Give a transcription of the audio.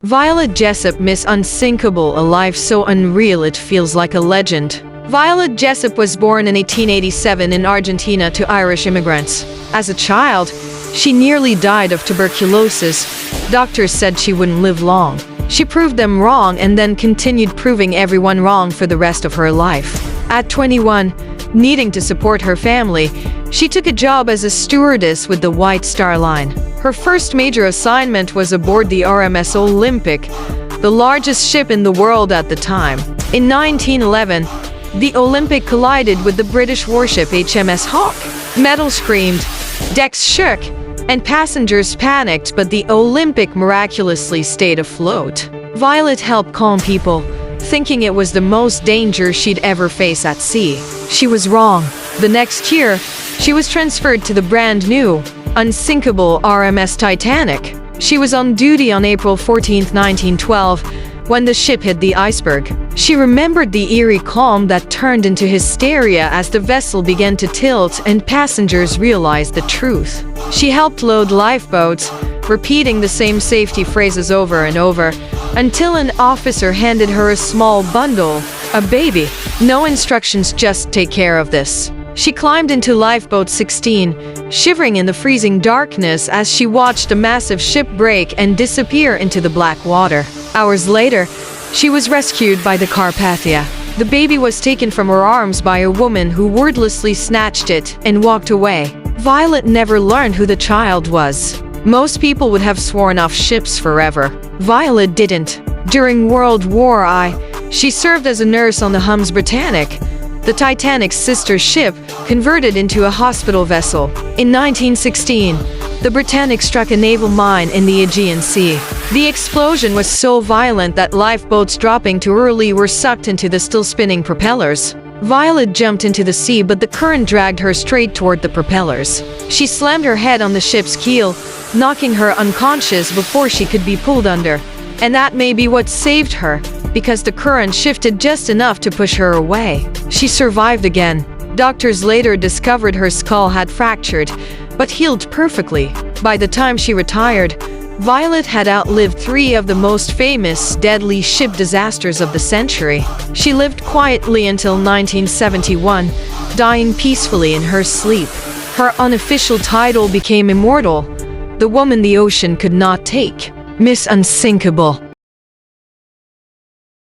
Violet Jessop, Miss Unsinkable, a life so unreal it feels like a legend. Violet Jessop was born in 1887 in Argentina to Irish immigrants. As a child, she nearly died of tuberculosis. Doctors said she wouldn't live long. She proved them wrong and then continued proving everyone wrong for the rest of her life. At 21, needing to support her family, she took a job as a stewardess with the White Star Line. Her first major assignment was aboard the RMS Olympic, the largest ship in the world at the time. In 1911, the Olympic collided with the British warship HMS Hawke. Metal screamed, decks shook, and passengers panicked, but the Olympic miraculously stayed afloat. Violet helped calm people, thinking it was the most danger she'd ever face at sea. She was wrong. The next year, she was transferred to the brand new, unsinkable RMS Titanic. She was on duty on April 14, 1912, when the ship hit the iceberg. She remembered the eerie calm that turned into hysteria as the vessel began to tilt and passengers realized the truth. She helped load lifeboats, repeating the same safety phrases over and over, until an officer handed her a small bundle, a baby. No instructions, just take care of this. She climbed into lifeboat 16, shivering in the freezing darkness as she watched a massive ship break and disappear into the black water. Hours later, she was rescued by the Carpathia. The baby was taken from her arms by a woman who wordlessly snatched it and walked away. Violet never learned who the child was. Most people would have sworn off ships forever. Violet didn't. During World War I, she served as a nurse on the Hum's Britannic, the Titanic's sister ship, converted into a hospital vessel. In 1916, the Britannic struck a naval mine in the Aegean Sea. The explosion was so violent that lifeboats dropping too early were sucked into the still spinning propellers. Violet jumped into the sea, but the current dragged her straight toward the propellers. She slammed her head on the ship's keel, knocking her unconscious before she could be pulled under. And that may be what saved her, because the current shifted just enough to push her away. She survived again. Doctors later discovered her skull had fractured, but healed perfectly. By the time she retired, Violet had outlived 3 of the most famous, deadly ship disasters of the century. She lived quietly until 1971, dying peacefully in her sleep. Her unofficial title became immortal, the woman the ocean could not take, Miss Unsinkable.